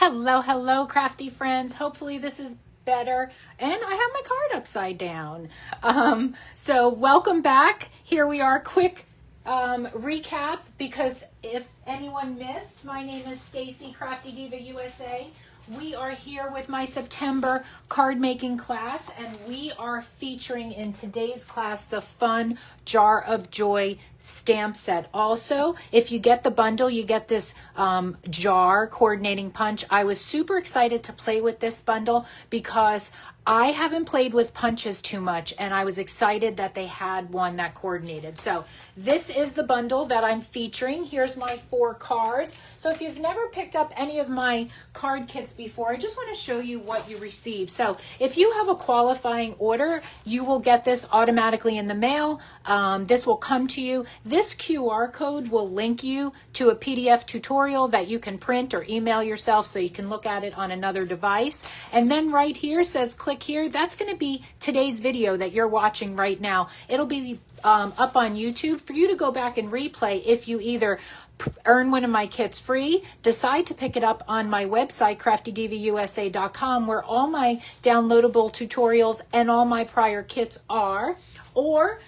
Hello, hello, crafty friends. Hopefully this is better. And I have my card upside down. So welcome back. Here we are, quick recap, because if anyone missed, my name is Stacy, Crafty Diva USA. We are here with my September card making class, and we are featuring in today's class the fun Jar of Joy stamp set. Also, if you get the bundle, you get this jar coordinating punch. I was super excited to play with this bundle because I haven't played with punches too much, and I was excited that they had one that coordinated. So this is the bundle that I'm featuring. Here's my 4 cards. So if you've never picked up any of my card kits before, I just want to show you what you receive. So if you have a qualifying order, you will get this automatically in the mail. This will come to you. This QR code will link you to a PDF tutorial that you can print or email yourself so you can look at it on another device. And then right here says click here. That's going to be today's video that you're watching right now. It'll be up on YouTube for you to go back and replay if you either earn one of my kits free, decide to pick it up on my website, craftydivausa.com, where all my downloadable tutorials and all my prior kits are, or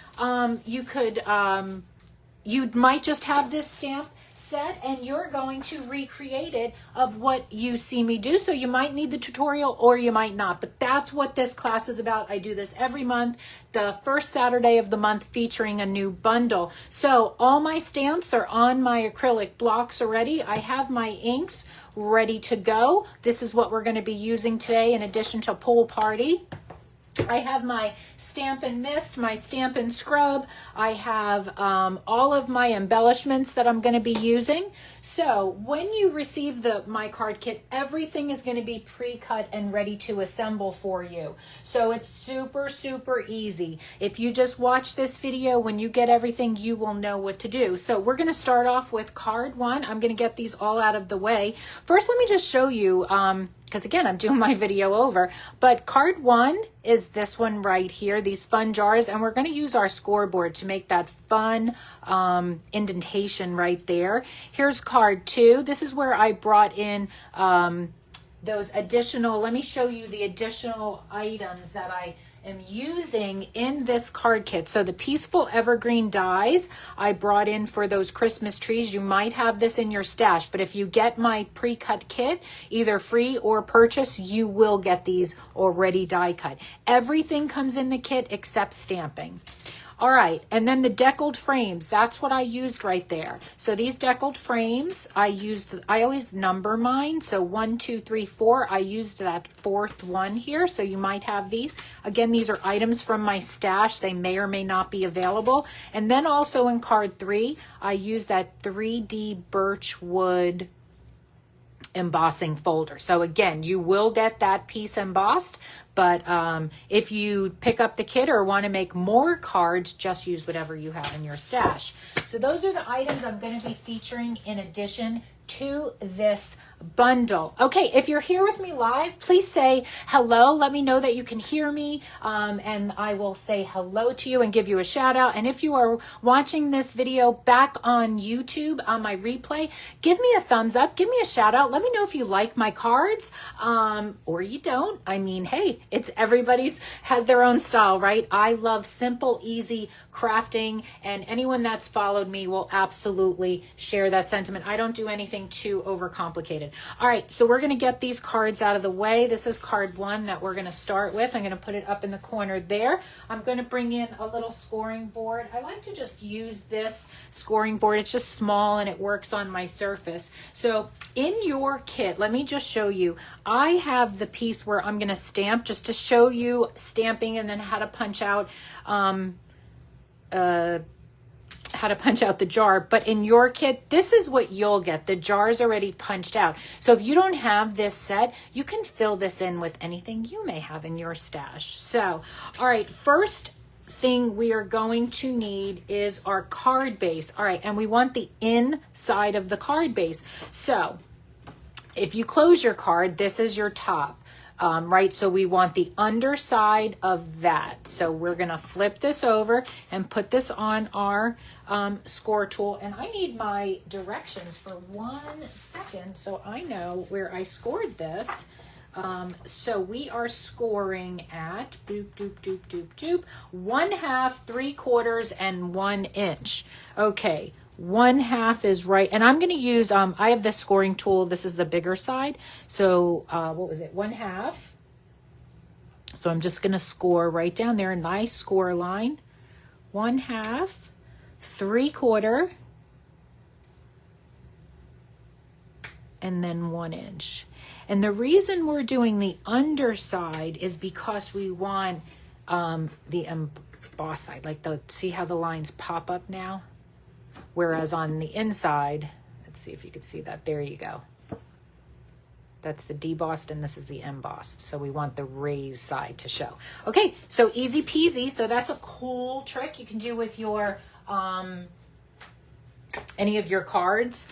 you might just have this stamp set and you're going to recreate it of what you see me do. So you might need the tutorial or you might not, but that's what this class is about. I do this every month, the first Saturday of the month, featuring a new bundle. So all my stamps are on my acrylic blocks already. I have my inks ready to go. This is what we're going to be using today in addition to Pool Party. I have my Stampin' Mist, my Stampin' Scrub. I have all of my embellishments that I'm going to be using. So when you receive my card kit, everything is going to be pre-cut and ready to assemble for you. So it's super, super easy. If you just watch this video, when you get everything, you will know what to do. So we're going to start off with card 1. I'm going to get these all out of the way. First, let me just show you, because again, I'm doing my video over, but card 1 is this one right here, these fun jars, and we're going to use our scoreboard to make that fun indentation right there. Here's card 2. This is where I brought in those additional, let me show you the additional items that I am using in this card kit. So the Peaceful Evergreen dies I brought in for those Christmas trees. You might have this in your stash, but if you get my pre-cut kit, either free or purchase, you will get these already die cut. Everything comes in the kit except stamping. All right, and then the deckled frames, that's what I used right there. So these deckled frames, I always number mine. So 1, 2, 3, 4. I used that 4th one here, so you might have these. Again, these are items from my stash. They may or may not be available. And then also in card 3, I used that 3D birchwood embossing folder. So again, you will get that piece embossed, but if you pick up the kit or want to make more cards, just use whatever you have in your stash. So those are the items I'm going to be featuring in addition to this bundle. Okay, if you're here with me live, please say hello. Let me know that you can hear me, and I will say hello to you and give you a shout out. And if you are watching this video back on YouTube on my replay, give me a thumbs up, give me a shout out. Let me know if you like my cards, or you don't. I mean, hey, it's everybody's has their own style, right? I love simple, easy crafting, and anyone that's followed me will absolutely share that sentiment. I don't do anything too overcomplicated. All right, so we're going to get these cards out of the way. This is card 1 that we're going to start with. I'm going to put it up in the corner there. I'm going to bring in a little scoring board. I like to just use this scoring board. It's just small and it works on my surface. So in your kit, let me just show you. I have the piece where I'm going to stamp just to show you stamping and then how to punch out the jar. But in your kit, this is what you'll get. The jar's already punched out. So if you don't have this set, you can fill this in with anything you may have in your stash. So, all right, first thing we are going to need is our card base. All right, and we want the inside of the card base. So if you close your card, this is your top. right? So we want the underside of that. So we're gonna flip this over and put this on our score tool. And I need my directions for 1 second so I know where I scored this. So we are scoring at doop, doop, doop, doop, doop, 1/2, 3/4, and 1 inch. Okay, 1/2 is right. And I'm going to use, I have this scoring tool. This is the bigger side. So, what was it? 1/2. So I'm just going to score right down there. A nice score line. 1/2, 3/4, and then 1 inch. And the reason we're doing the underside is because we want the emboss side, like see how the lines pop up now? Whereas on the inside, let's see if you can see that. There you go. That's the debossed and this is the embossed. So we want the raised side to show. Okay, so easy peasy. So that's a cool trick you can do with your any of your cards.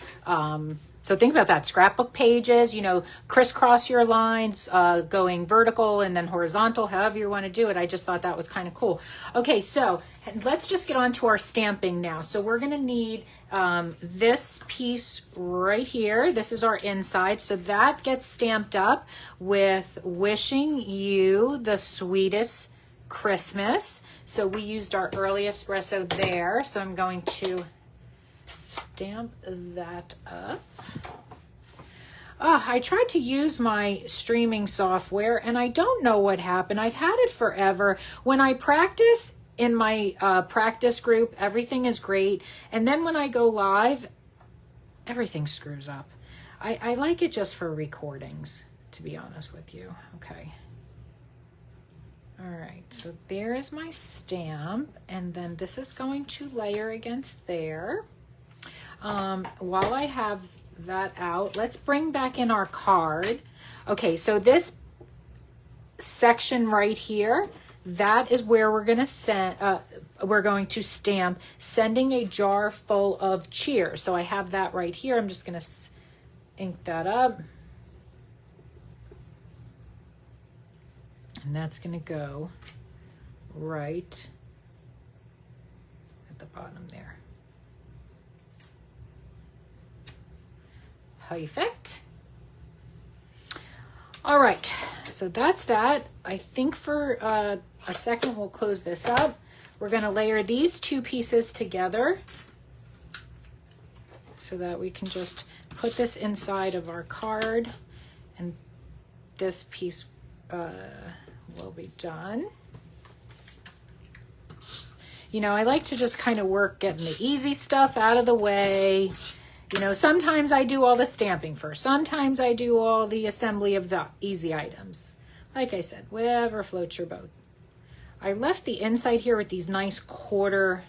So think about that. Scrapbook pages, you know, crisscross your lines, going vertical and then horizontal, however you want to do it. I just thought that was kind of cool. Okay, so let's just get on to our stamping now. So we're going to need this piece right here. This is our inside. So that gets stamped up with "Wishing You the Sweetest Christmas." So we used our early espresso there. So I'm going to stamp that up. I tried to use my streaming software and I don't know what happened. I've had it forever. When I practice in my practice group, everything is great. And then when I go live, everything screws up. I like it just for recordings, to be honest with you. Okay. All right, so there is my stamp. And then this is going to layer against there. While I have that out, let's bring back in our card. Okay, so this section right here, that is where we're going to stamp "Sending a Jar Full of Cheer." So I have that right here. I'm just going to ink that up. And that's going to go right at the bottom there. Perfect. All right, so that's that. I think for a second we'll close this up. We're going to layer these two pieces together so that we can just put this inside of our card, and this piece will be done. You know, I like to just kind of work getting the easy stuff out of the way. You know, sometimes I do all the stamping first. Sometimes I do all the assembly of the easy items. Like I said, whatever floats your boat. I left the inside here with these nice quarter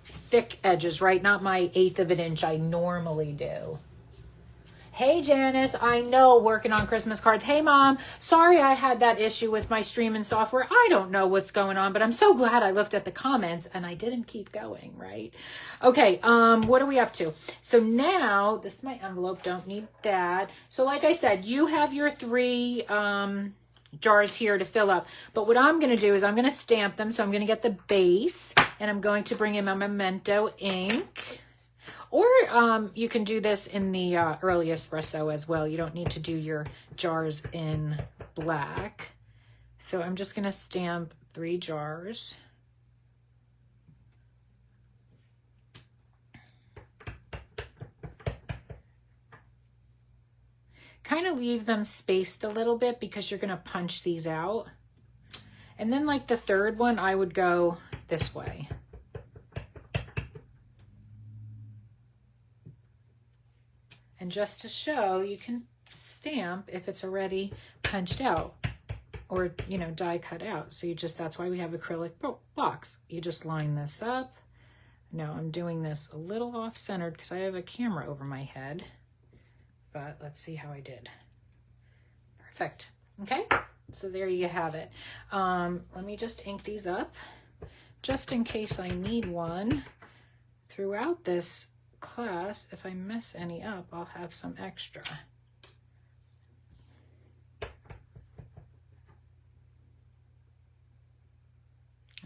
thick edges, right? Not my 1/8 of an inch I normally do. Hey Janice, I know, working on Christmas cards. Hey Mom, sorry I had that issue with my streaming software. I don't know what's going on, but I'm so glad I looked at the comments and I didn't keep going, right? Okay, what are we up to? So now, this is my envelope, don't need that. So like I said, you have your 3 jars here to fill up. But what I'm gonna do is I'm gonna stamp them. So I'm gonna get the base and I'm going to bring in my Memento ink. Or you can do this in the early espresso as well. You don't need to do your jars in black. So I'm just going to stamp 3 jars. Kind of leave them spaced a little bit because you're going to punch these out. And then like the third one, I would go this way. And just to show, you can stamp if it's already punched out or, you know, die cut out. So that's why we have acrylic blocks. You just line this up. Now I'm doing this a little off-centered because I have a camera over my head, but let's see how I did. Perfect. Okay, so there you have it. Let me just ink these up just in case I need one throughout this class. If I mess any up, I'll have some extra.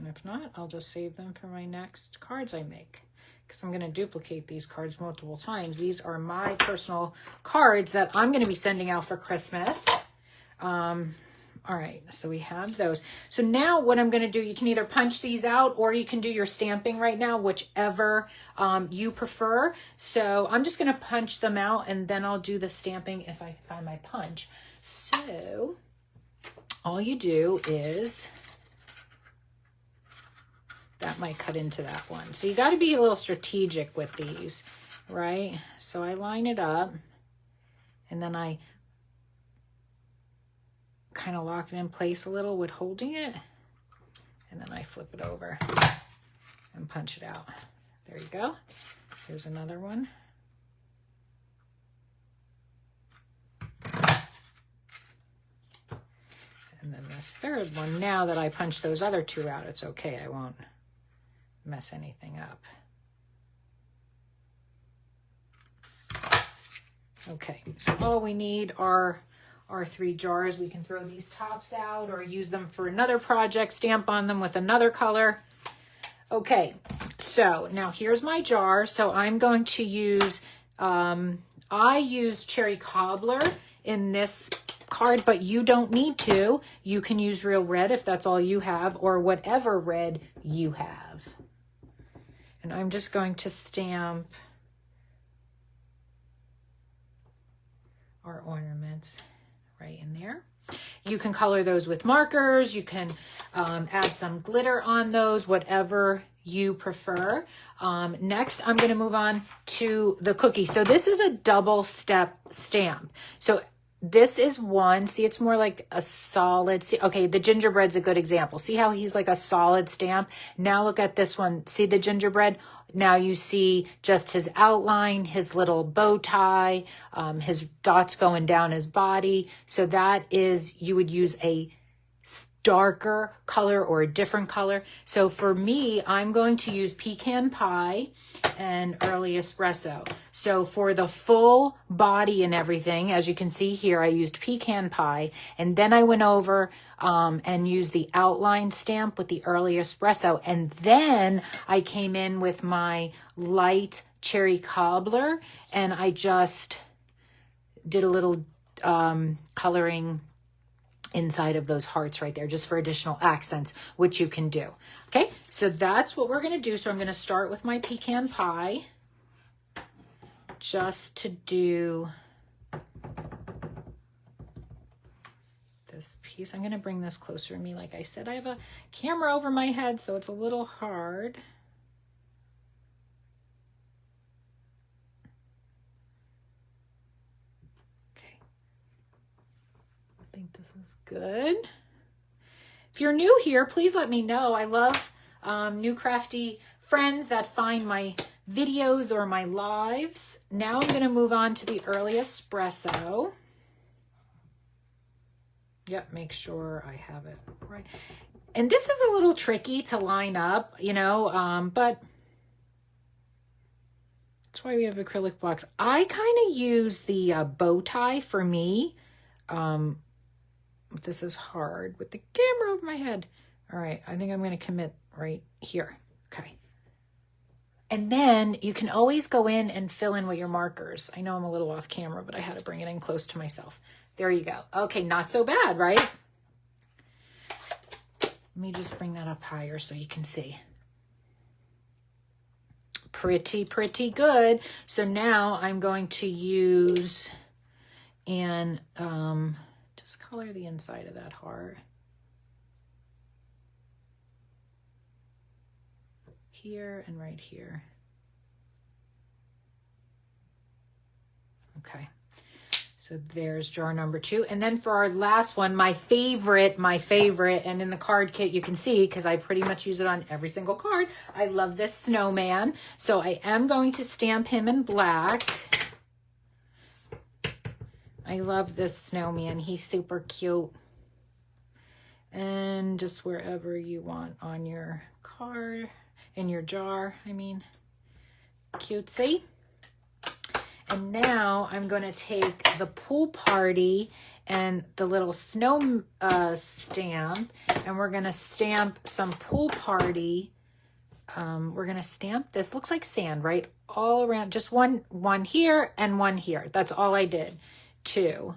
if not, I'll just save them for my next cards I make, because I'm going to duplicate these cards multiple times. These are my personal cards that I'm going to be sending out for Christmas. All right, so we have those. So now what I'm going to do, you can either punch these out or you can do your stamping right now, whichever you prefer. So I'm just going to punch them out and then I'll do the stamping if I find my punch. So all you do is, that might cut into that one. So you got to be a little strategic with these, right? So I line it up and then I kind of lock it in place a little with holding it, and then I flip it over and punch it out. There you go. Here's another one. And then this third one, now that I punched those other two out, it's okay. I won't mess anything up. Okay, so all we need are our 3 jars. We can throw these tops out or use them for another project, stamp on them with another color. Okay, so now here's my jar. So I'm going to use, I use cherry cobbler in this card, but you don't need to. You can use real red if that's all you have, or whatever red you have. And I'm just going to stamp our ornaments right in there. You can color those with markers. You can add some glitter on those, whatever you prefer. Next, I'm going to move on to the cookie. So this is a double step stamp. So this is one. See, it's more like a solid. See, okay, the gingerbread's a good example. See how he's like a solid stamp? Now look at this one. See the gingerbread? Now you see just his outline, his little bow tie, his dots going down his body. So that is, you would use a darker color or a different color. So for me, I'm going to use pecan pie and early espresso. So for the full body and everything, as you can see here, I used pecan pie, and then I went over and used the outline stamp with the early espresso, and then I came in with my light cherry cobbler, and I just did a little coloring inside of those hearts right there, just for additional accents, which you can do. Okay, so that's what we're going to do. So I'm going to start with my pecan pie, just to do this piece. I'm going to bring this closer to me. Like I said, I have a camera over my head, so it's a little hard. I think this is good. If you're new here, please let me know. I love new crafty friends that find my videos or my lives. Now I'm going to move on to the early espresso. Yep, make sure I have it right. And this is a little tricky to line up, you know, but that's why we have acrylic blocks. I kind of use the bow tie for me. This is hard with the camera over my head. All right, I think I'm going to commit right here. Okay. And then you can always go in and fill in with your markers. I know I'm a little off camera, but I had to bring it in close to myself. There you go. Okay, not so bad, right? Let me just bring that up higher so you can see. Pretty good. So now I'm going to use and just color the inside of that heart. Here and right here. Okay. So there's jar number 2. And then for our last one, my favorite, and in the card kit you can see, because I pretty much use it on every single card, I love this snowman. So I am going to stamp him in black. I love this snowman. He's super cute. And just wherever you want on your card, in your jar, I mean, cutesy. And now I'm going to take the pool party and the little snow stamp, and we're going to stamp some pool party. We're going to stamp this. Looks like sand, right? All around. Just one here and one here. That's all I did. 2.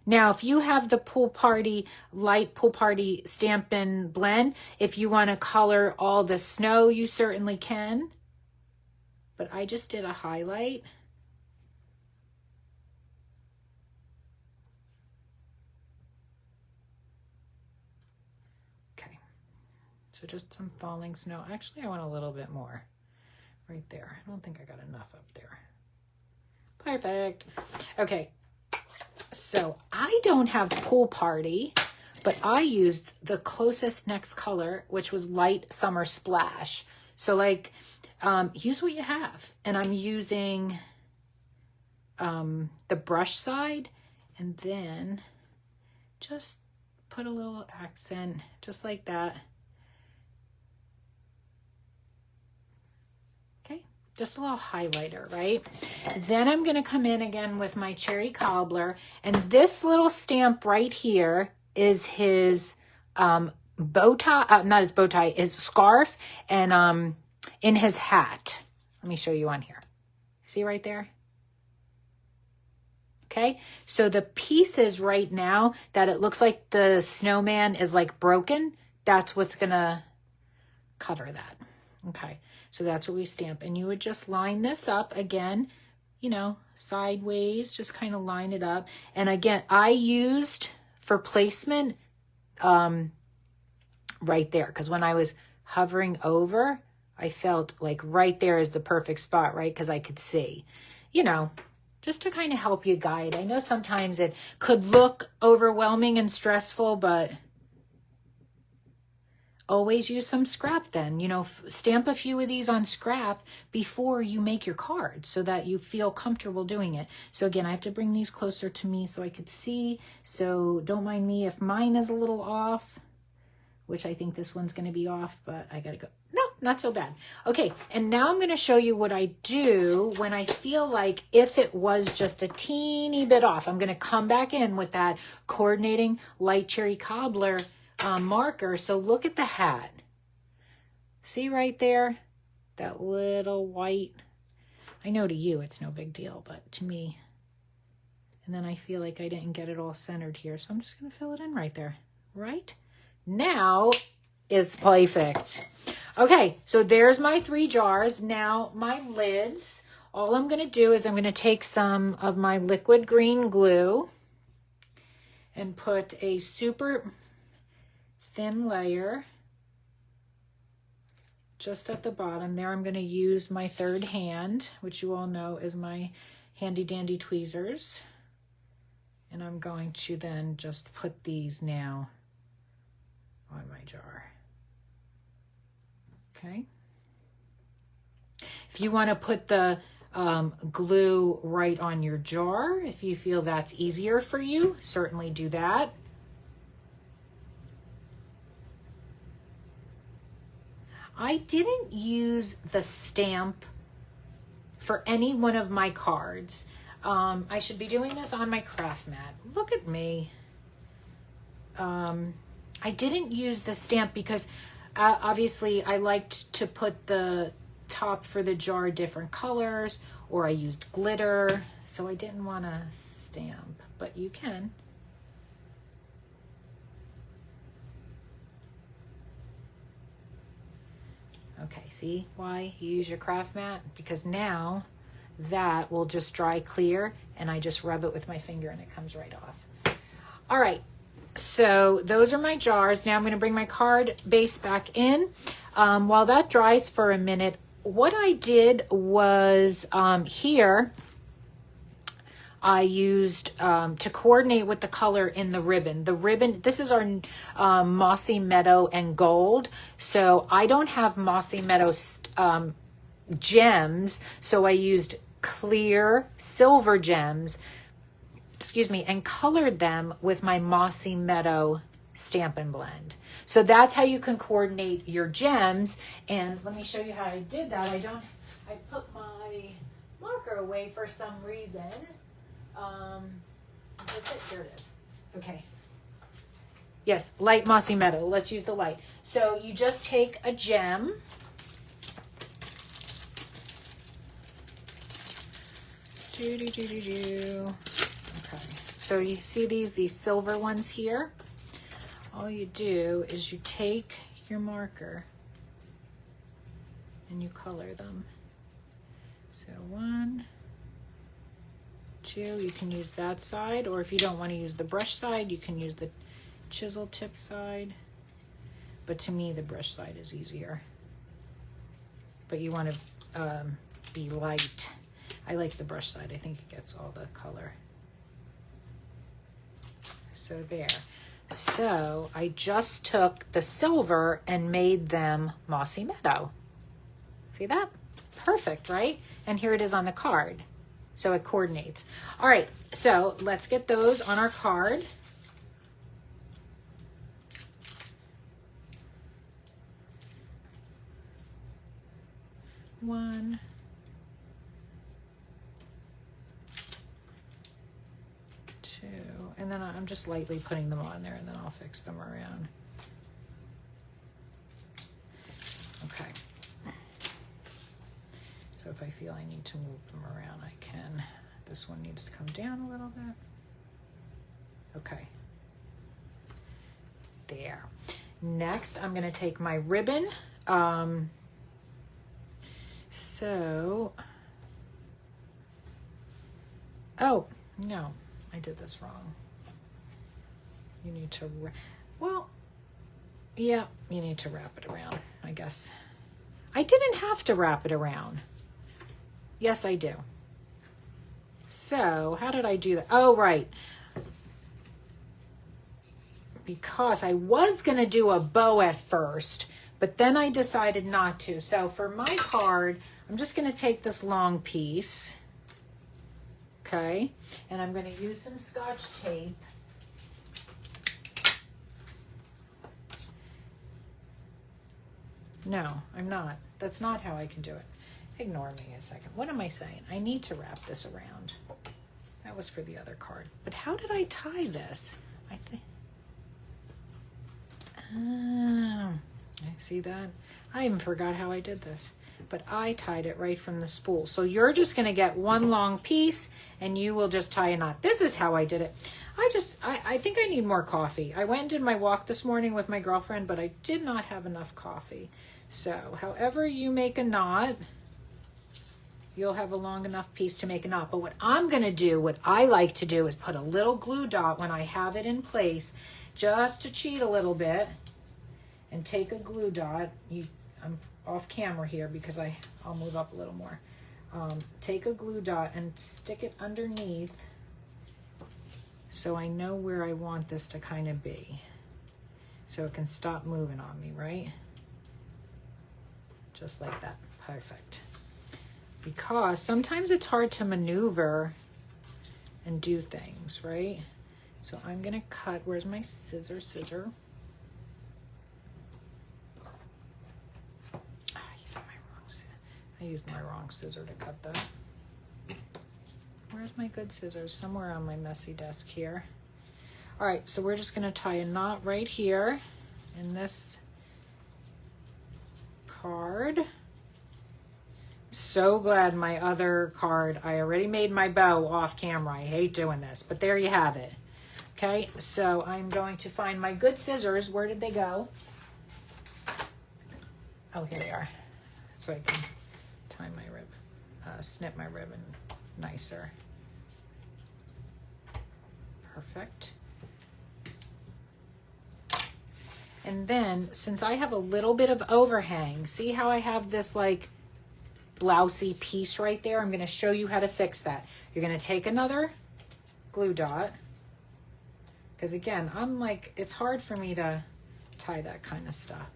Now, if you have the pool party, light pool party Stampin' blend, if you want to color all the snow, you certainly can. But I just did a highlight. Okay. So just some falling snow. Actually, I want a little bit more right there. I don't think I got enough up there. Perfect. Okay. So I don't have pool party, but I used the closest next color, which was light summer splash. So like, use what you have. And I'm using the brush side, and then just put a little accent just like that. Just a little highlighter, right? Then I'm going to come in again with my cherry cobbler, and this little stamp right here is his bow tie, not his bow tie, his scarf, and in his hat. Let me show you on here. See right there? Okay, so the pieces right now that it looks like the snowman is like broken, that's what's going to cover that. Okay. So that's what we stamp. And you would just line this up again, you know, sideways, just kind of line it up. And again, I used for placement right there, because when I was hovering over, I felt like right there is the perfect spot, right? Because I could see, you know, just to kind of help you guide. I know sometimes it could look overwhelming and stressful, but always use some scrap then, you know, stamp a few of these on scrap before you make your cards so that you feel comfortable doing it. So again, I have to bring these closer to me so I could see. So don't mind me if mine is a little off, which I think this one's going to be off, but I got to go. No, not so bad. Okay. And now I'm going to show you what I do when I feel like if it was just a teeny bit off. I'm going to come back in with that coordinating light cherry cobbler marker. So look at the hat. See right there? That little white. I know to you it's no big deal, but to me. And then I feel like I didn't get it all centered here. So I'm just going to fill it in right there. Right? Now is perfect. Okay, so there's my 3 jars. Now my lids. All I'm going to do is I'm going to take some of my liquid green glue and put a super thin layer just at the bottom there. I'm going to use my third hand, which you all know is my handy dandy tweezers, and I'm going to then just put these now on my jar. Okay, if you want to put the glue right on your jar, if you feel that's easier for you, certainly do that. I didn't use the stamp for any one of my cards. I should be doing this on my craft mat. Look at me. I didn't use the stamp because obviously I liked to put the top for the jar different colors, or I used glitter, so I didn't want to stamp, but you can. Okay, see why you use your craft mat? Because now that will just dry clear, and I just rub it with my finger and it comes right off. All right, so those are my jars. Now I'm going to bring my card base back in. While that dries for a minute, what I did was here, I used to coordinate with the color in the ribbon. The ribbon, this is our Mossy Meadow and Gold. So I don't have Mossy Meadow gems, so I used clear silver gems, excuse me, and colored them with my Mossy Meadow Stampin' Blend. So that's how you can coordinate your gems. And let me show you how I did that. I put my marker away for some reason. Is it? Here it is. Okay. Yes, light mossy meadow. Let's use the light. So you just take a gem. Okay. So you see these silver ones here? All you do is you take your marker and you color them. So 1, 2, you can use that side, or if you don't want to use the brush side, you can use the chisel tip side. But to me, the brush side is easier. But you want to be light. I like the brush side. I think it gets all the color. So there. So I just took the silver and made them mossy meadow. See that? Perfect, right? And here it is on the card. So it coordinates. All right, so let's get those on our card. One. Two. And then I'm just lightly putting them on there, and then I'll fix them around. Okay. So if I feel I need to move them around, I can. This one needs to come down a little bit. Okay. There. Next, I'm going to take my ribbon. Oh, no, I did this wrong. You need to, yeah, you need to wrap it around, I guess. I didn't have to wrap it around. Yes, I do. So how did I do that? Oh, right. Because I was going to do a bow at first, but then I decided not to. So for my card, I'm just going to take this long piece. Okay. And I'm going to use some Scotch tape. No, I'm not. That's not how I can do it. Ignore me a second. What am I saying? I need to wrap this around. That was for the other card. But how did I tie this? I think. I see that. I even forgot how I did this. But I tied it right from the spool. So you're just going to get one long piece and you will just tie a knot. This is how I did it. I think I need more coffee. I went and did my walk this morning with my girlfriend, but I did not have enough coffee. So however you make a knot, you'll have a long enough piece to make a knot. But what I'm going to do, what I like to do, is put a little glue dot when I have it in place, just to cheat a little bit, and take a glue dot. I'm off camera here because I'll move up a little more. Take a glue dot and stick it underneath so I know where I want this to kind of be. So it can stop moving on me, right? Just like that. Perfect. Because sometimes it's hard to maneuver and do things, right? So I'm going to cut. Where's my scissor? I used my wrong scissor to cut that. Where's my good scissors? Somewhere on my messy desk here. All right, so we're just going to tie a knot right here in this card. So glad my other card, I already made my bow off camera. I hate doing this, but there you have it. Okay, so I'm going to find my good scissors. Where did they go? Oh, here they are. So I can tie my snip my ribbon nicer. Perfect. And then, since I have a little bit of overhang, see how I have this like blousey piece right there? I'm going to show you how to fix that. You're going to take another glue dot, because again, it's hard for me to tie that kind of stuff.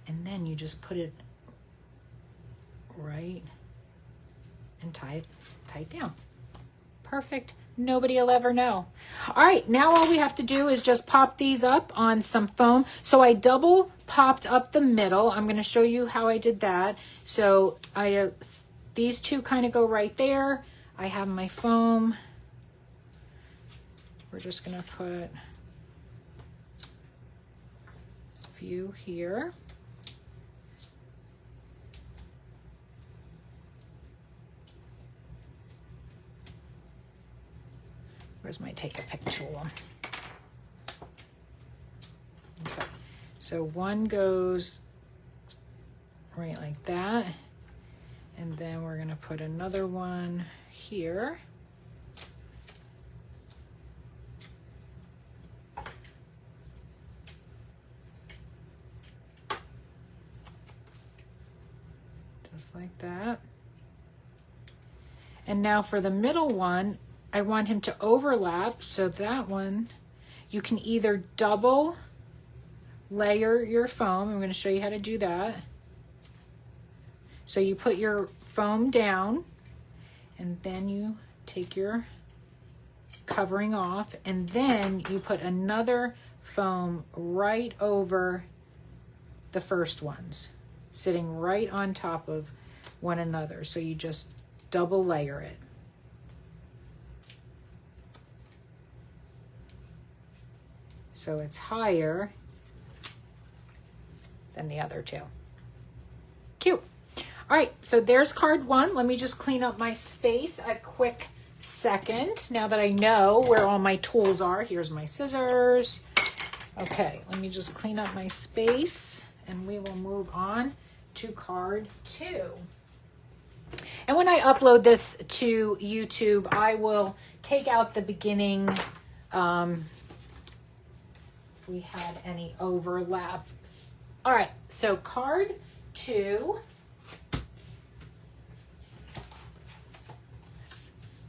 And then you just put it right and tie it down. Perfect. Nobody will ever know. All right, now all we have to do is just pop these up on some foam. So I double popped up the middle. I'm going to show you how I did that. So I these two kind of go right there. I have my foam. We're just gonna put a few here. Where's my take a pic tool? Okay, so one goes right like that, and then we're gonna put another one here. Just like that. And now for the middle one, I want him to overlap, so that one, you can either double layer your foam. I'm going to show you how to do that. So you put your foam down, and then you take your covering off, and then you put another foam right over the first ones, sitting right on top of one another. So you just double layer it. So it's higher than the other two. Cute. All right, so there's card one. Let me just clean up my space a quick second. Now that I know where all my tools are, here's my scissors. Okay, let me just clean up my space and we will move on to card two. And when I upload this to YouTube, I will take out the beginning, if we had any overlap. All right, so card two.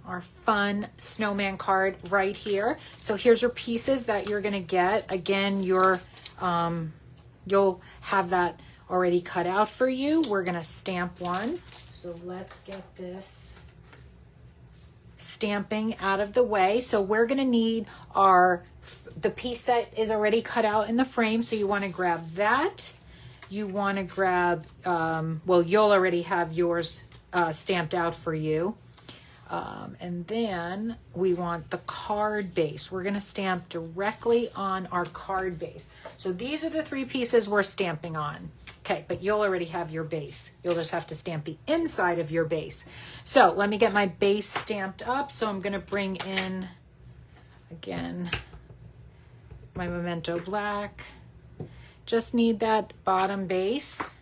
Our fun snowman card right here. So here's your pieces that you're gonna get. Again, you'll have that already cut out for you. We're gonna stamp one. So let's get this stamping out of the way. So we're gonna need the piece that is already cut out in the frame. So you wanna grab that. You wanna grab, well, you'll already have yours stamped out for you. And then we want the card base. We're gonna stamp directly on our card base. So these are the three pieces we're stamping on. Okay, but you'll already have your base. You'll just have to stamp the inside of your base. So let me get my base stamped up. So I'm gonna bring in, again, my Memento Black. Just need that bottom base.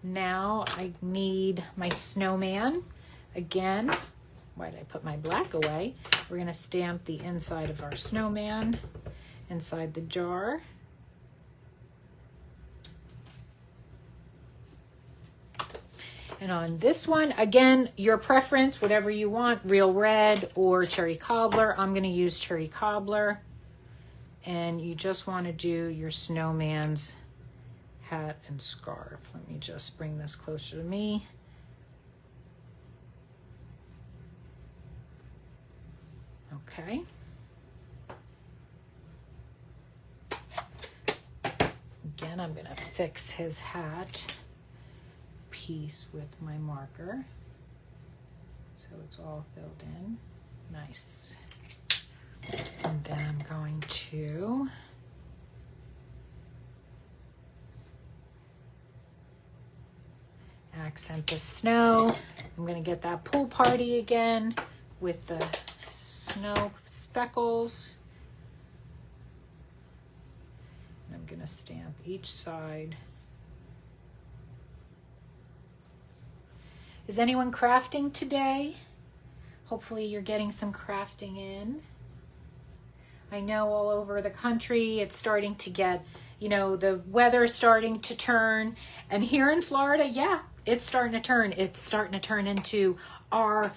Now I need my snowman. Again, why did I put my black away? We're gonna stamp the inside of our snowman inside the jar. And on this one, again, your preference, whatever you want, real red or cherry cobbler. I'm gonna use cherry cobbler. And you just wanna do your snowman's hat and scarf. Let me just bring this closer to me. Okay. Again, I'm gonna fix his hat piece with my marker. So it's all filled in. Nice. And then I'm going to accent the snow. I'm gonna get that pool party again with the snow speckles. And I'm gonna stamp each side. Is anyone crafting today? Hopefully you're getting some crafting in. I know all over the country it's starting to get, you know, the weather's starting to turn. And here in Florida, yeah, it's starting to turn. It's starting to turn into our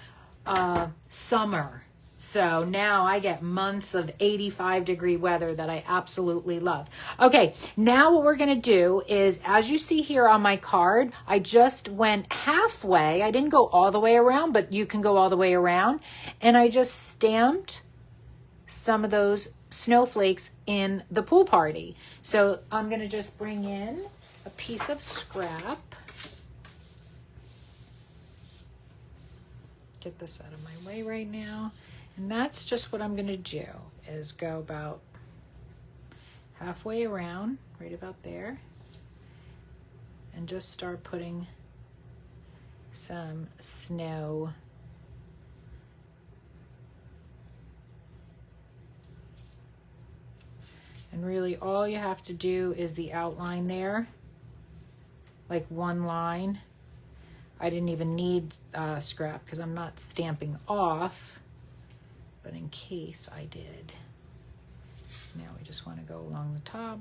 summer. So now I get months of 85-degree weather that I absolutely love. Okay, now what we're gonna do is, as you see here on my card, I just went halfway. I didn't go all the way around, but you can go all the way around. And I just stamped some of those snowflakes in the pool party. So I'm gonna just bring in a piece of scrap. get this out of my way right now. And that's just what I'm going to do, is go about halfway around, right about there, and just start putting some snow and really all you have to do is the outline there, like one line. I didn't even need scrap because I'm not stamping off, but in case I did. Now we just want to go along the top.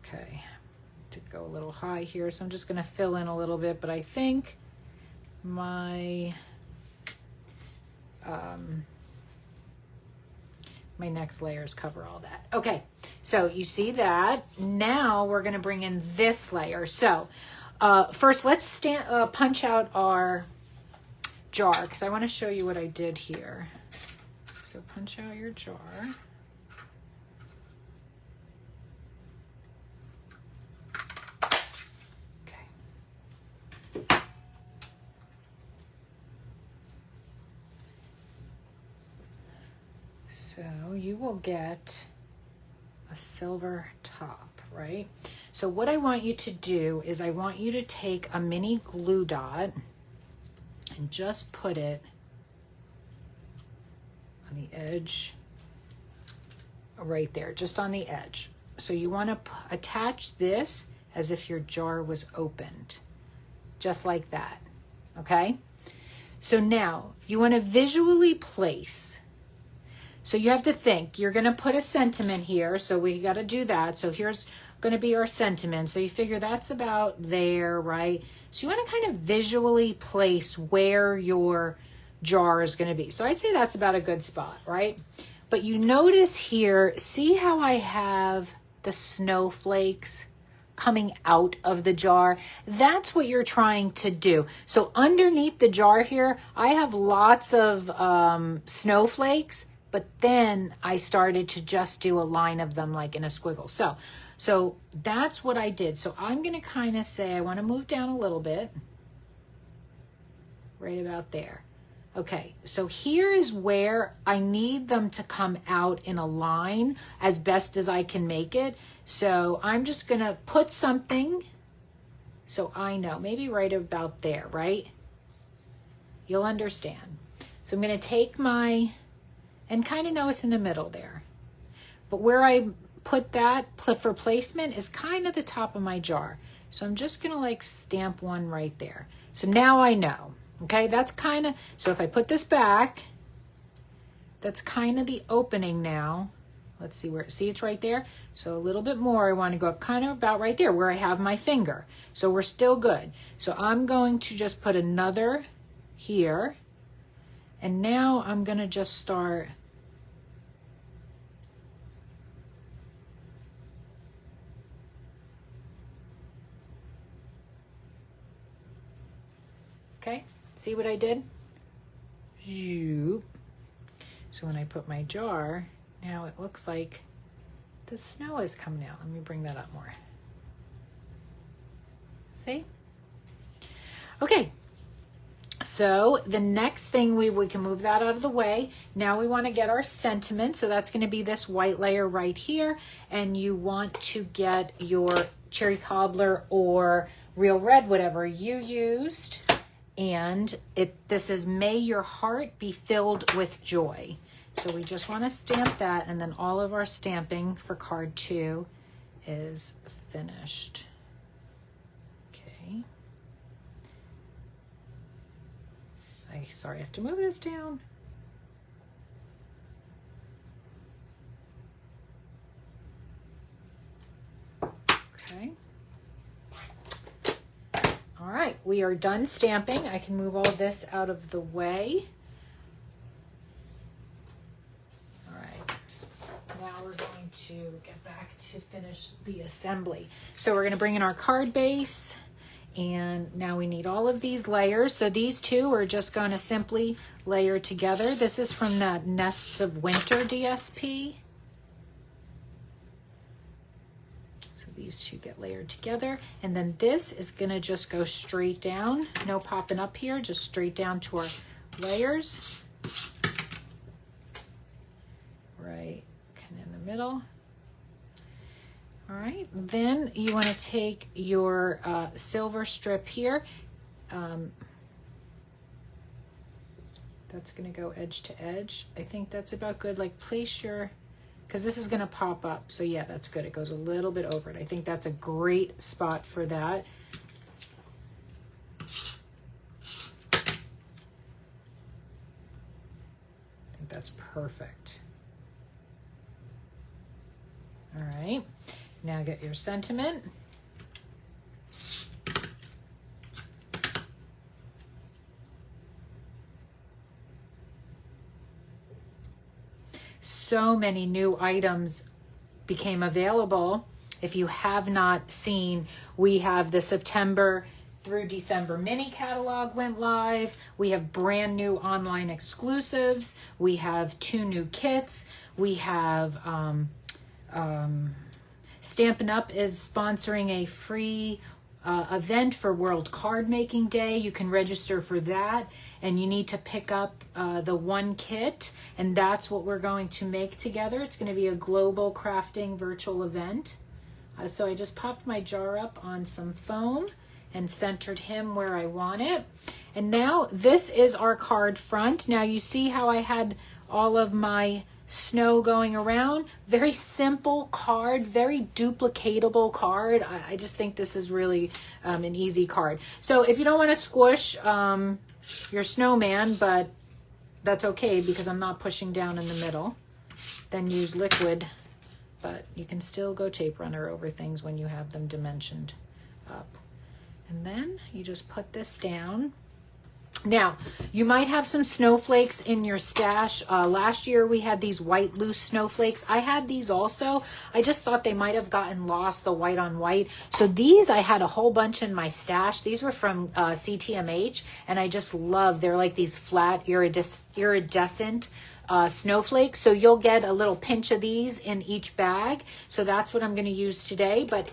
Okay, to go a little high here, so I'm just going to fill in a little bit, but I think my my next layers cover all that. Okay, so you see that. Now we're going to bring in this layer. So first let's punch out our jar, because I want to show you what I did here. So punch out your jar. So you will get a silver top, right? So what I want you to do is I want you to take a mini glue dot and just put it on the edge right there, just on the edge. So you want to attach this as if your jar was opened, just like that, okay? So now you want to visually place. So you have to think, you're going to put a sentiment here. So we got to do that. So here's going to be our sentiment. So you figure that's about there, right? So you want to kind of visually place where your jar is going to be. So I'd say that's about a good spot, right? But you notice here, see how I have the snowflakes coming out of the jar? That's what you're trying to do. So underneath the jar here, I have lots of snowflakes. But then I started to just do a line of them like in a squiggle. So that's what I did. So I'm going to kind of say I want to move down a little bit, right about there. Okay, so here is where I need them to come out in a line as best as I can make it. So I'm just going to put something so I know, maybe right about there, right? You'll understand. So I'm going to take my... and kind of know it's in the middle there. But where I put that for placement is kind of the top of my jar. So I'm just gonna like stamp one right there. So now I know, okay? That's kind of, so if I put this back, that's kind of the opening now. Let's see where, see it's right there? So a little bit more, I wanna go up kind of about right there where I have my finger. So we're still good. So I'm going to just put another here. And now I'm going to just start okay, see what I did? So when I put my jar, now it looks like the snow is coming out. Let me bring that up more. See? Okay. So the next thing we can move that out of the way. Now we want to get our sentiment. So that's going to be this white layer right here. And you want to get your cherry cobbler or real red, whatever you used. And this is May Your Heart Be Filled with Joy. So we just want to stamp that, and then all of our stamping for card 2 is finished. Okay. Sorry, I have to move this down. Okay. All right, we are done stamping. I can move all this out of the way. All right, now we're going to get back to finish the assembly. So we're going to bring in our card base. And now we need all of these layers. So these two are just going to simply layer together. This is from the Nests of Winter DSP. these two get layered together. And then this is gonna just go straight down. No popping up here, just straight down to our layers. Right, kind of in the middle. All right, then you want to take your silver strip here. That's going to go edge to edge. I think that's about good. Like place your, because this is going to pop up. So yeah, that's good. It goes a little bit over it. I think that's a great spot for that. I think that's perfect. All right, now get your sentiment. So many new items became available. If you have not seen, we have the September through December mini catalog went live. We have brand new online exclusives. We have 2 new kits. We have Stampin' Up is sponsoring a free event for World Card Making Day. You can register for that, and you need to pick up the 1 kit, and that's what we're going to make together. It's going to be a global crafting virtual event. So I just popped my jar up on some foam and centered him where I want it. And now this is our card front. Now you see how I had all of my snow going around. Very snsimple card, very duplicatable card. I just think this is really an easy card. So if you don't want to squish your snowman, but that's okay because I'm not pushing down in the middle, then use liquid, but you can still go tape runner over things when you have them dimensioned up. And then you just put this down. Now, you might have some snowflakes in your stash. Last year we had these white loose snowflakes. I had these also. I just thought they might have gotten lost, the white on white. So these, I had a whole bunch in my stash. These were from CTMH, and I just love, they're like these flat iridescent snowflakes. So you'll get a little pinch of these in each bag. So that's what I'm going to use today. But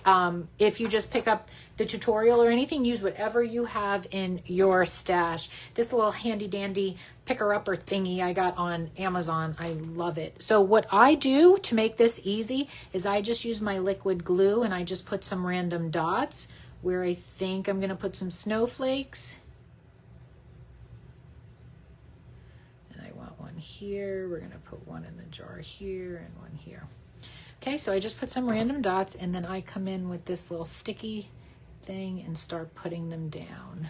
if you just pick up the tutorial or anything, use whatever you have in your stash. This little handy dandy picker upper thingy I got on Amazon, I love it. So what I do to make this easy is I just use my liquid glue and I just put some random dots where I think I'm going to put some snowflakes. Here, we're going to put one in the jar here and one here. Okay, so I just put some random dots, and then I come in with this little sticky thing and start putting them down.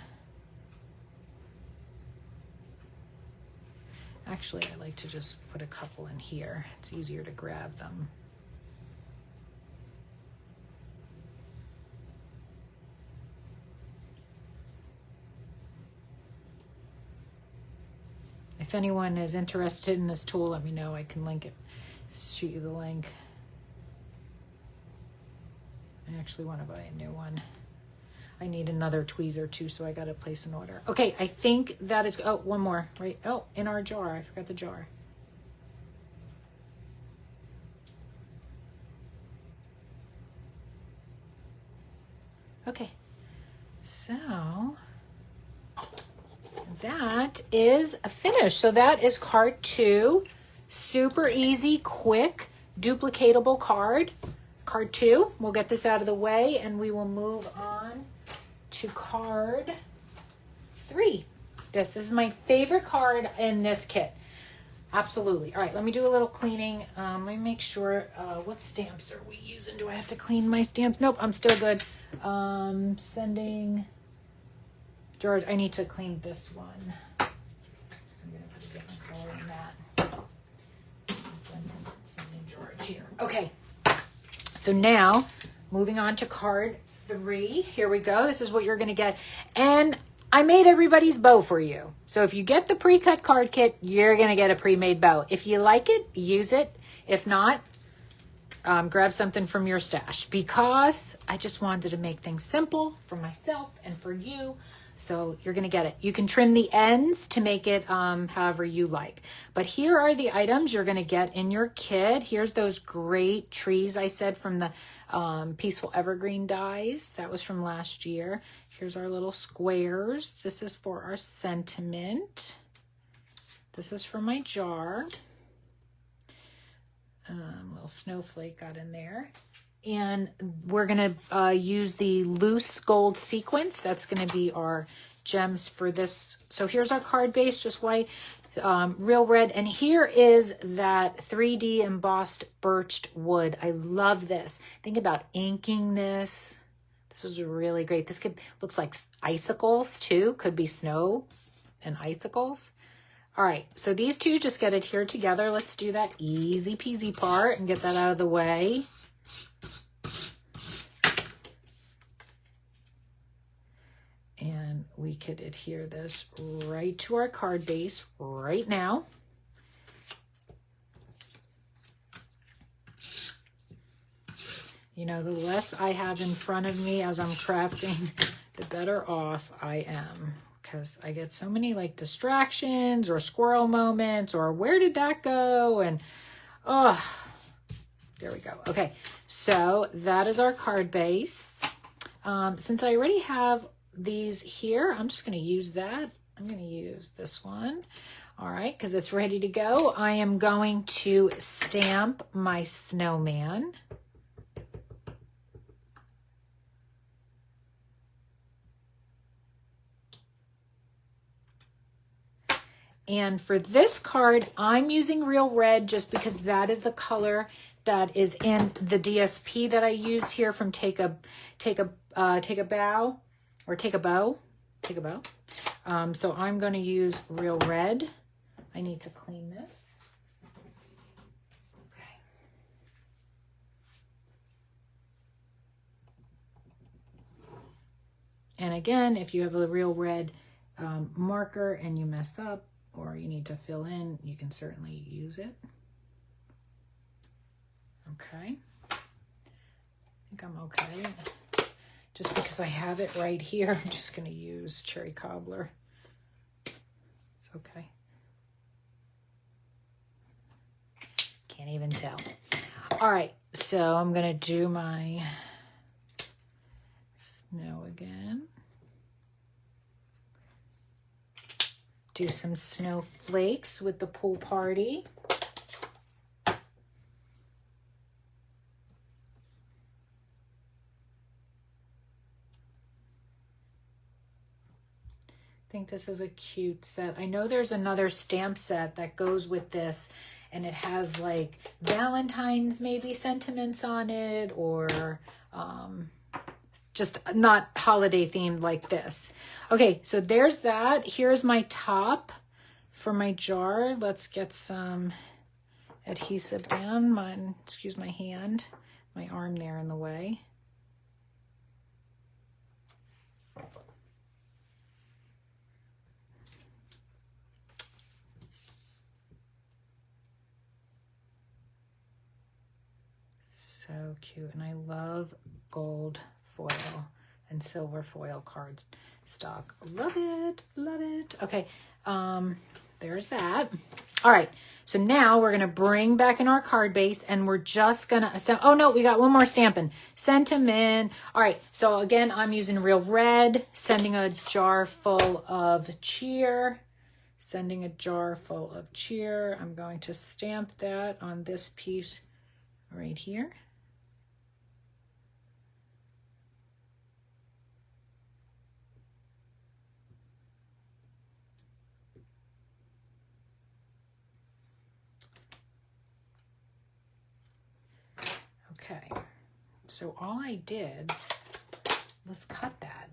Actually, I like to just put a couple in here. It's easier to grab them. If anyone is interested in this tool, let me know. I can link it, shoot you the link. I actually want to buy a new one. I need another tweezer too, so I got to place an order. Okay, I think that is, oh, one more, right? Oh, in our jar, I forgot the jar. Okay, so that is a finish. So that is card 2. Super easy, quick, duplicatable card. Card 2. We'll get this out of the way and we will move on to card 3. This is my favorite card in this kit. Absolutely. All right, let me do a little cleaning. Let me make sure, what stamps are we using? Do I have to clean my stamps? Nope, I'm still good. Sending... George, I need to clean this one. So I'm going to put a different color in that. Sending George here. Okay. So now, moving on to card 3. Here we go. This is what you're going to get. And I made everybody's bow for you. So if you get the pre-cut card kit, you're going to get a pre-made bow. If you like it, use it. If not, grab something from your stash, because I just wanted to make things simple for myself and for you. So you're going to get it. You can trim the ends to make it however you like. But here are the items you're going to get in your kit. Here's those great trees I said from the Peaceful Evergreen dies. That was from last year. Here's our little squares. This is for our sentiment. This is for my jar. Little snowflake got in there. And we're going to use the loose gold sequins. That's going to be our gems for this. So here's our card base, just white, real red. And here is that 3D embossed birched wood. I love this. Think about inking this. This is really great. This looks like icicles too. Could be snow and icicles. All right, so these two just get adhered together. Let's do that easy peasy part and get that out of the way. And we could adhere this right to our card base right now. You know, the less I have in front of me as I'm crafting, the better off I am. Because I get so many like distractions or squirrel moments or where did that go? And, oh, there we go. Okay, so that is our card base. Since I already have these here, I'm just going to use that. I'm going to use this one. All right, because it's ready to go. I am going to stamp my snowman. And for this card, I'm using real red just because that is the color that is in the DSP that I use here from Take a Bow. So I'm going to use real red. I need to clean this. Okay. And again, if you have a real red marker and you mess up or you need to fill in, you can certainly use it. Okay. I think I'm okay. Just because I have it right here, I'm just going to use Cherry Cobbler. It's okay. Can't even tell. All right, so I'm going to do my snow again. Do some snowflakes with the pool party. I think this is a cute set. I know there's another stamp set that goes with this, and it has like Valentine's maybe sentiments on it, or just not holiday themed like this. Okay, so there's that. Here's my top for my jar. Let's get some adhesive down. Excuse my hand, my arm there in the way. So cute, and I love gold foil and silver foil cardstock. Love it, love it. Okay, there's that. All right, so now we're gonna bring back in our card base, and we're just gonna, oh no, we got one more stamping. Sentiment. All right, so again, I'm using real red, sending a jar full of cheer. Sending a jar full of cheer. I'm going to stamp that on this piece right here. Okay, so all I did was cut that,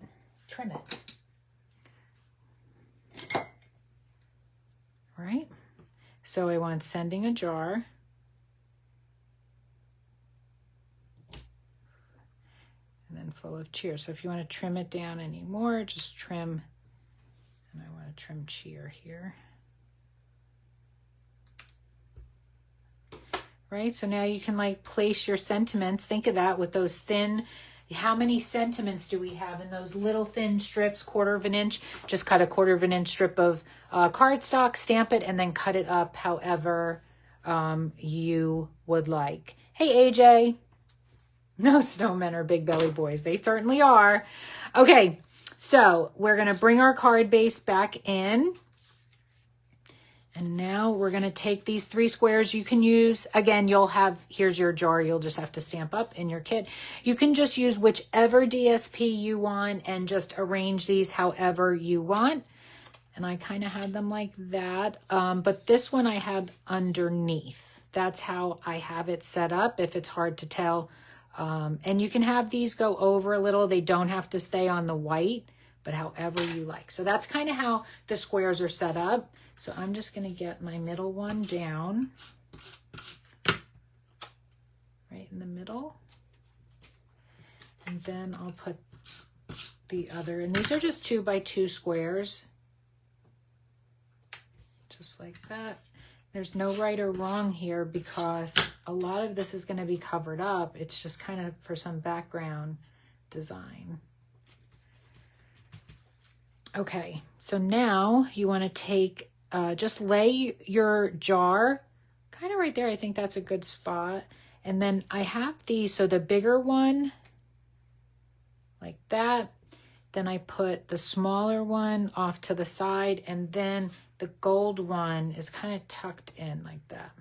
trim it. All right, so I want sending a jar. And then full of cheer. So if you want to trim it down anymore, just trim. And I want to trim cheer here. Right, so now you can like place your sentiments. Think of that with those thin How many sentiments do we have in those little thin strips, 1/4 of an inch? Just cut a 1/4 of an inch strip of cardstock, stamp it, and then cut it up however you would like. Hey, AJ. No snowmen are big belly boys. They certainly are. Okay, so we're going to bring our card base back in. And now we're going to take these 3 squares. You can use, again, you'll have, here's your jar. You'll just have to stamp up in your kit. You can just use whichever DSP you want and just arrange these however you want. And I kind of had them like that. But this one I had underneath. That's how I have it set up if it's hard to tell. And you can have these go over a little. They don't have to stay on the white, but however you like. So that's kind of how the squares are set up. So I'm just going to get my middle one down right in the middle. And then I'll put the other, and these are just 2 by 2 squares. Just like that. There's no right or wrong here because a lot of this is going to be covered up. It's just kind of for some background design. Okay, so now you want to take, just lay your jar kind of right there. I think that's a good spot. And then I have these, so the bigger one, like that. Then I put the smaller one off to the side, and then the gold one is kind of tucked in like that.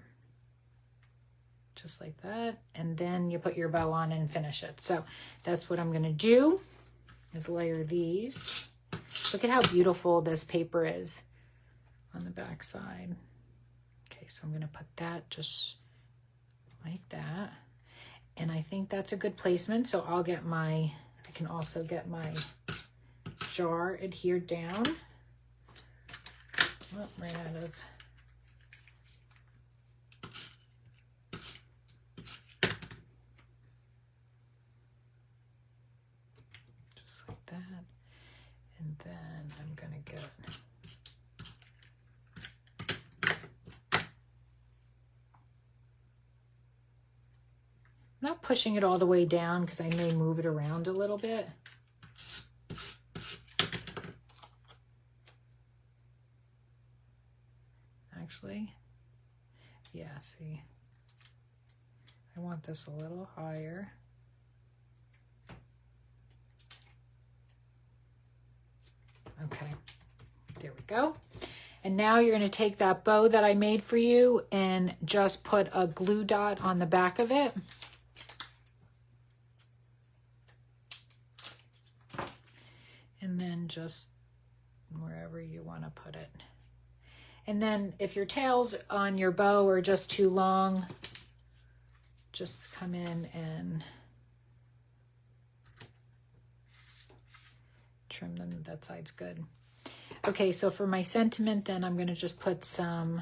Just like that. And then you put your bow on and finish it. So that's what I'm going to do, is layer these. Look at how beautiful this paper is on the back side. Okay, so I'm going to put that just like that. And I think that's a good placement. So I'll get my, I can also get my jar adhered down. Oh, ran out of. Just like that. And then I'm going to get not pushing it all the way down because I may move it around a little bit. Actually, yeah, see, I want this a little higher. Okay, there we go. And now you're going to take that bow that I made for you and just put a glue dot on the back of it. And then just wherever you want to put it. And then if your tails on your bow are just too long, just come in and trim them. That side's good. Okay, so for my sentiment, then I'm going to just put some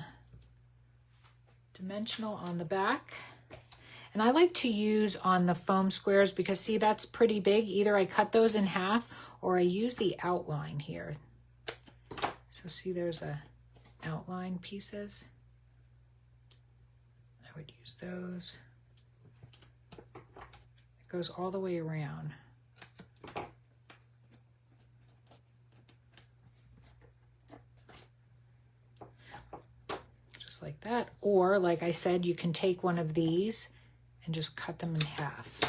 dimensional on the back. And I like to use on the foam squares because, see, that's pretty big. Either I cut those in half or I use the outline here. So see, there's a outline pieces. I would use those. It goes all the way around. Just like that. Or, like I said, you can take one of these and just cut them in half.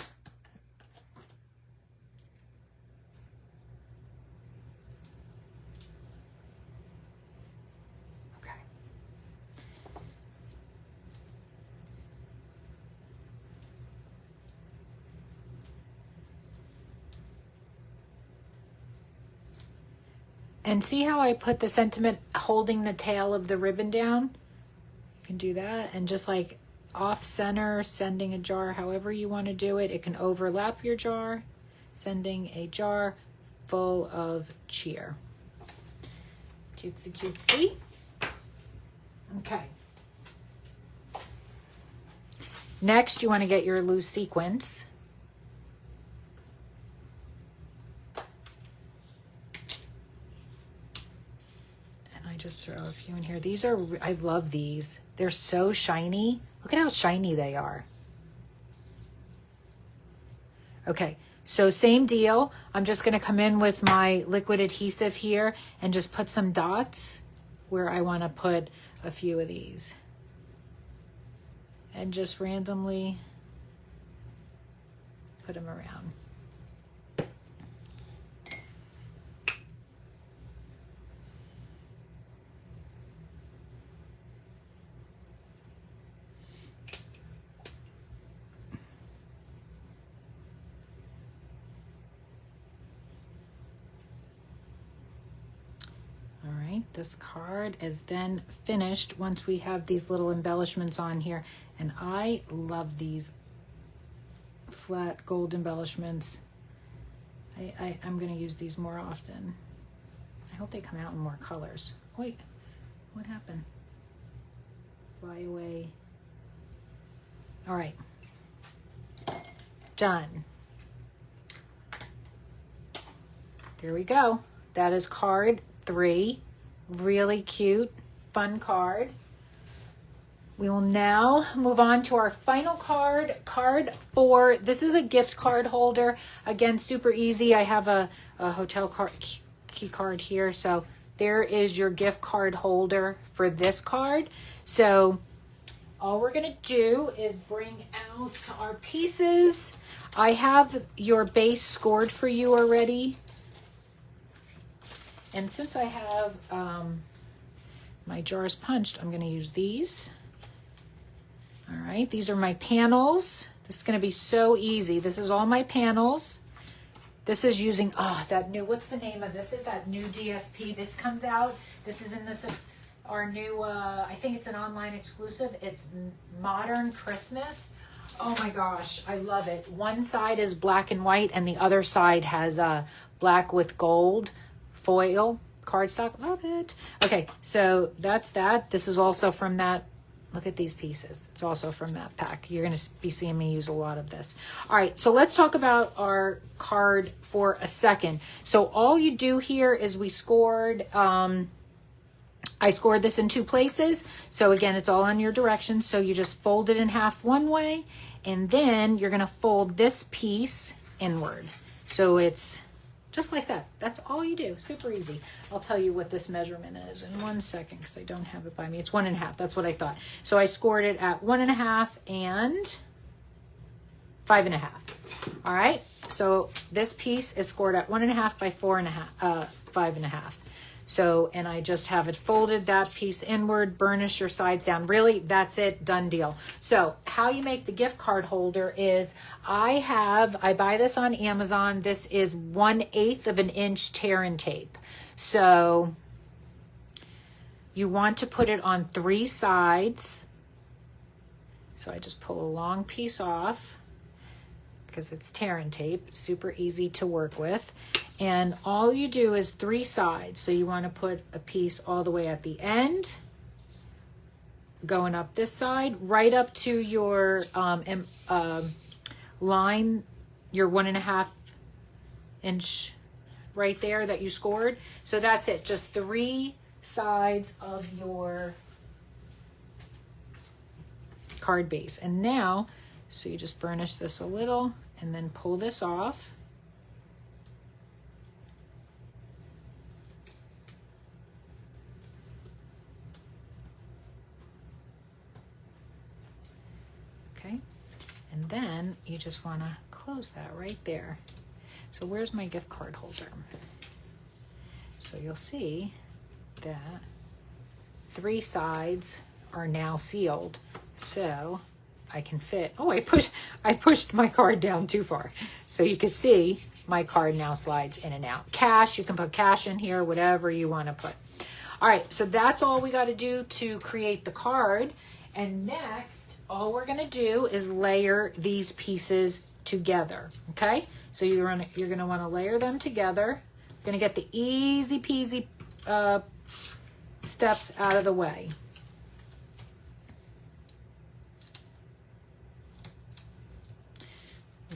And see how I put the sentiment holding the tail of the ribbon down? You can do that. And just like off center, sending a jar, however you want to do it. It can overlap your jar, sending a jar full of cheer. Cutesy, cutesy. Okay. Next, you want to get your loose sequins. Just throw a few in here. These are, I love these. They're so shiny. Look at how shiny they are. Okay, So same deal. I'm just going to come in with my liquid adhesive here and just put some dots where I want to put a few of these. And just randomly put them around. All right, this card is then finished once we have these little embellishments on here. And I love these flat gold embellishments. I'm going to use these more often. I hope they come out in more colors. Wait, what happened? Fly away. All right, done. There we go. That is card 3. Really cute, fun card. We will now move on to our final card, card 4. This is a gift card holder. Again, super easy. I have a hotel card, key card here. So there is your gift card holder for this card. So all we're going to do is bring out our pieces. I have your base scored for you already. And since I have my jars punched, I'm going to use these. All right, these are my panels. This is going to be so easy. This is all my panels. This is using, that new, what's the name of this? Is that new DSP? This comes out. This is in this, our new, I think it's an online exclusive. It's Modern Christmas. Oh my gosh, I love it. One side is black and white and the other side has black with gold foil cardstock. Love it. Okay, so that's that. This is also from that. Look at these pieces. It's also from that pack. You're going to be seeing me use a lot of this. All right, so let's talk about our card for a second. So all you do here is we scored, I scored this in 2 places. So again, it's all on your directions. So you just fold it in half one way, and then you're going to fold this piece inward. So it's just like that. That's all you do. Super easy. I'll tell you what this measurement is in 1 second because I don't have it by me. It's 1.5. That's what I thought. So I scored it at 1.5 and 5.5. All right. So this piece is scored at 1.5 by 5.5. So, and I just have it folded, that piece inward, burnish your sides down. Really, that's it, done deal. So how you make the gift card holder is I buy this on Amazon. This is 1/8 of an inch tear and tape. So you want to put it on 3 sides. So I just pull a long piece off because it's tear and tape, super easy to work with. And all you do is 3 sides. So you want to put a piece all the way at the end, going up this side, right up to your line, your 1.5 inch right there that you scored. So that's it, just 3 sides of your card base. And now, so you just burnish this a little and then pull this off. Okay, and then you just want to close that right there. So where's my gift card holder? So you'll see that 3 sides are now sealed. So I can fit, I pushed my card down too far. So you can see my card now slides in and out. Cash, you can put cash in here, whatever you want to put. All right, so that's all we got to do to create the card. And next, all we're going to do is layer these pieces together, okay? So you're going to want to layer them together. You're going to get the easy peasy steps out of the way.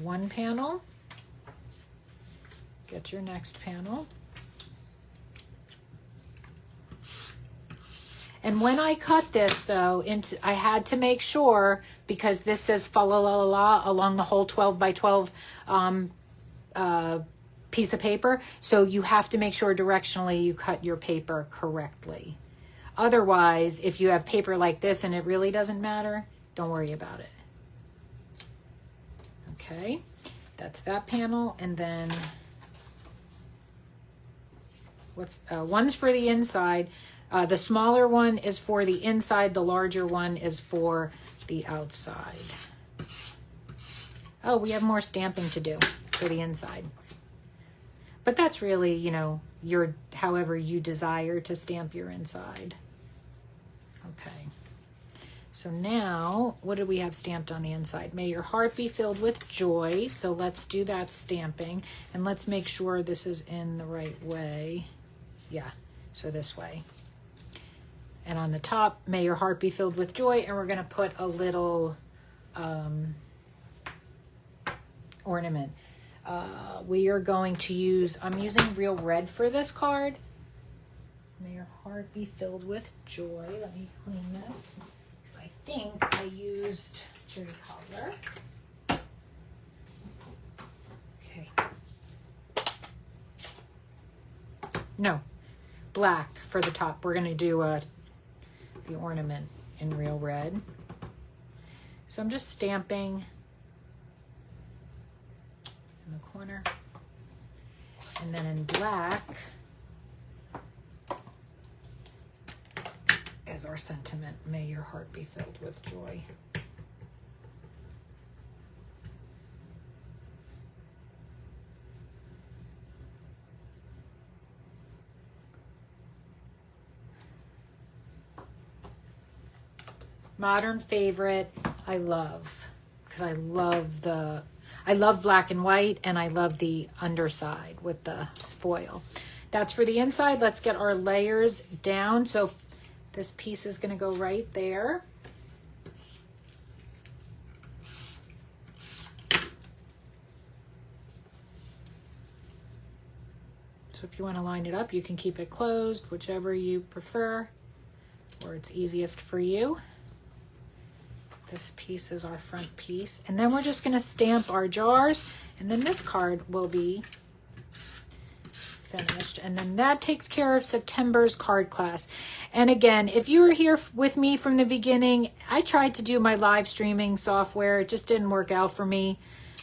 One panel, get your next panel. And when I cut this though, I had to make sure, because this says fa la la la la along the whole 12 by 12 piece of paper. So you have to make sure directionally you cut your paper correctly. Otherwise, if you have paper like this and it really doesn't matter, don't worry about it. Okay, that's that panel. And then one's for the inside. The smaller one is for the inside. The larger one is for the outside. Oh, we have more stamping to do for the inside. But that's really, you know, however you desire to stamp your inside. Okay. So now, what do we have stamped on the inside? May your heart be filled with joy. So let's do that stamping. And let's make sure this is in the right way. Yeah, so this way. And on the top, may your heart be filled with joy. And we're going to put a little ornament. We are going to use, I'm using Real Red for this card. May your heart be filled with joy. Let me clean this, because I think I used cherry color. Okay. No, black for the top. We're going to do the ornament in Real Red. So I'm just stamping in the corner. And then in black is our sentiment, may your heart be filled with joy. Modern favorite, I love, because I love black and white, and I love the underside with the foil. That's for the inside. Let's get our layers down. So this piece is going to go right there. So if you want to line it up, you can keep it closed, whichever you prefer, or it's easiest for you. This piece is our front piece. And then we're just going to stamp our jars, and then this card will be finished. And then that takes care of September's card class. And again, if you were here with me from the beginning, I tried to do my live streaming software. It just didn't work out for me.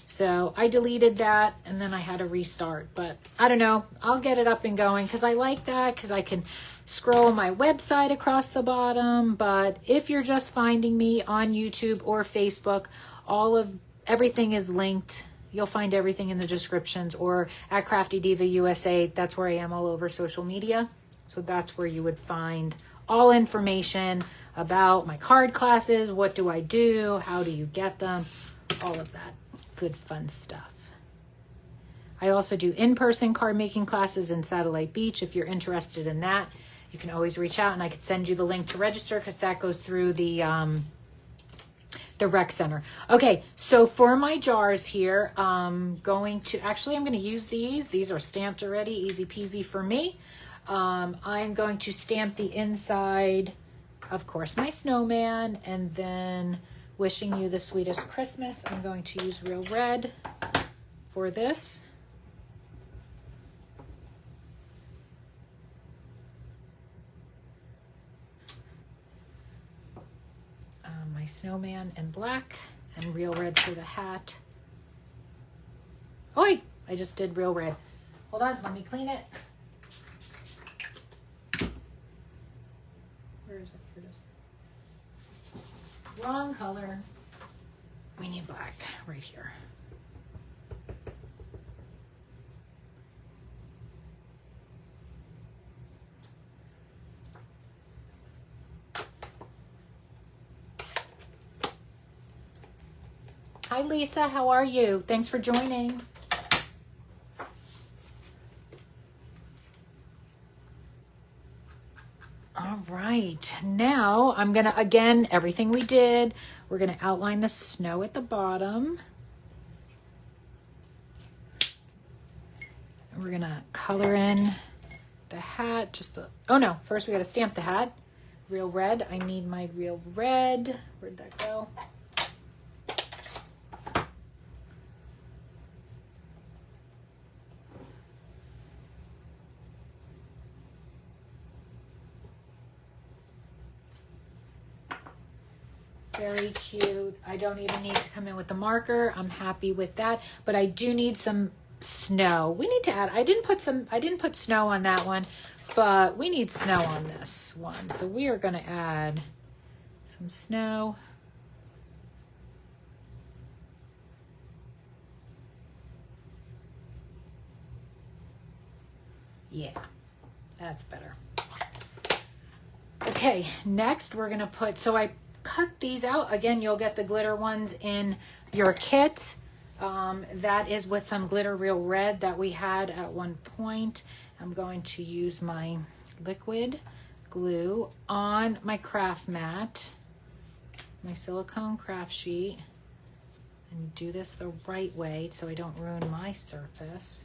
So I deleted that, and then I had to restart. But I don't know, I'll get it up and going, because I like that, because I can scroll my website across the bottom. But if you're just finding me on YouTube or Facebook, everything is linked. You'll find everything in the descriptions, or at Crafty Diva USA. That's where I am all over social media. So that's where you would find all information about my card classes. What do I do? How do you get them? All of that good fun stuff. I also do in-person card making classes in Satellite Beach. If you're interested in that, you can always reach out, and I could send you the link to register, because that goes through the rec center. Okay, so for my jars here, I'm going to use these. These are stamped already, easy peasy for me. I'm going to stamp the inside, of course, my snowman, and then wishing you the sweetest Christmas. I'm going to use Real Red for this. My snowman in black, and Real Red for the hat. Oi! I just did Real Red. Hold on, let me clean it. Where is it? Here it is. Wrong color. We need black right here. Hi Lisa, how are you? Thanks for joining. All right, now I'm gonna, again, everything we did, we're gonna outline the snow at the bottom. We're gonna color in the hat, oh no, first we gotta stamp the hat. Real Red, I need my Real Red. Where'd that go? Very cute. I don't even need to come in with the marker. I'm happy with that, but I do need some snow. We need to add, I didn't put snow on that one, but we need snow on this one. So we are going to add some snow. Yeah, that's better. Okay, next we're going to put, so I cut these out. Again, you'll get the glitter ones in your kit. That is with some glitter real red that we had at one point. I'm going to use my liquid glue on my craft mat, my silicone craft sheet, and do this the right way so I don't ruin my surface.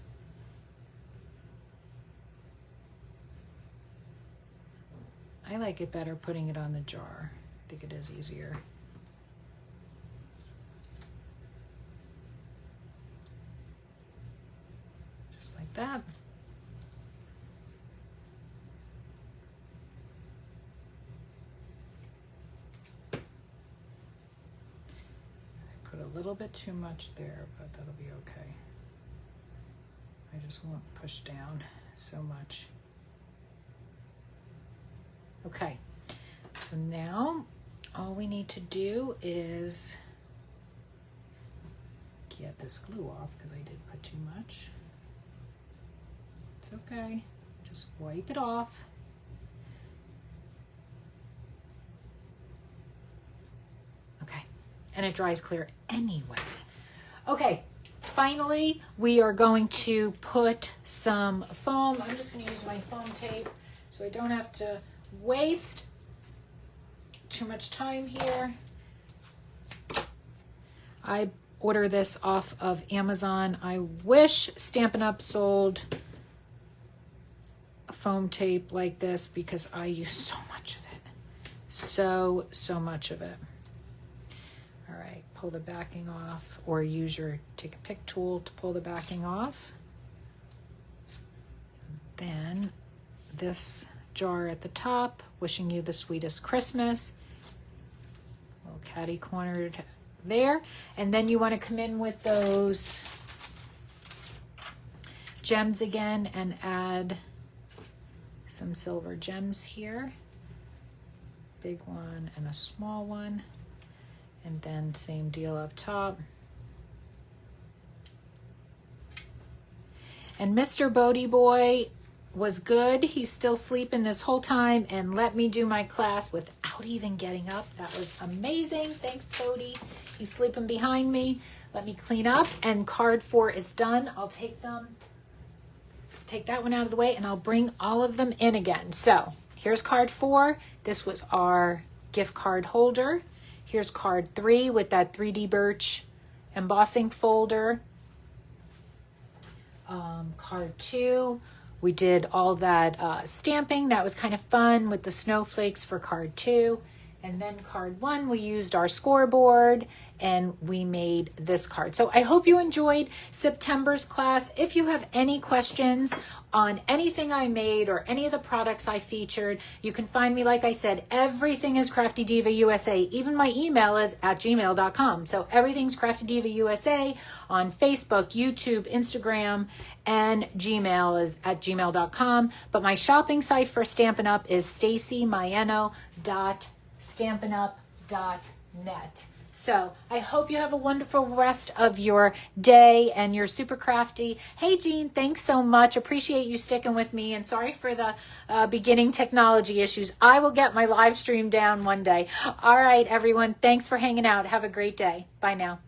I like it better putting it on the jar. I think it is easier. Just like that. I put a little bit too much there, but that'll be okay. I just won't push down so much. Okay, so now all we need to do is get this glue off because I did put too much. It's okay, just wipe it off. Okay, and it dries clear anyway. Okay, finally, we are going to put some foam. I'm just going to use my foam tape so I don't have to waste too much time here. I order this off of Amazon. I wish Stampin' Up sold a foam tape like this because I use so much of it. So much of it. All right, pull the backing off, or use your take a pick tool to pull the backing off. Then this jar at the top, wishing you the sweetest Christmas. Little catty cornered there. And then you want to come in with those gems again and add some silver gems here. Big one and a small one. And then same deal up top. And Mr. Bodie Boy was good. He's still sleeping this whole time and let me do my class without even getting up. That was amazing. Thanks, Bodie. He's sleeping behind me. Let me clean up, and card 4 is done. I'll take that one out of the way, and I'll bring all of them in again. So here's card 4. This was our gift card holder. Here's card 3 with that 3D birch embossing folder. Card 2, we did all that stamping. That was kind of fun with the snowflakes for card 2. And then card 1, we used our scoreboard and we made this card. So I hope you enjoyed September's class. If you have any questions on anything I made or any of the products I featured, you can find me. Like I said, everything is Crafty Diva USA. Even my email is @gmail.com. So everything's Crafty Diva USA on Facebook, YouTube, Instagram, and Gmail is @gmail.com. But my shopping site for Stampin' Up is staceymiano.stampinup.net. So I hope you have a wonderful rest of your day and you're super crafty. Hey, Jean, thanks so much. Appreciate you sticking with me, and sorry for the beginning technology issues. I will get my live stream down one day. All right, everyone. Thanks for hanging out. Have a great day. Bye now.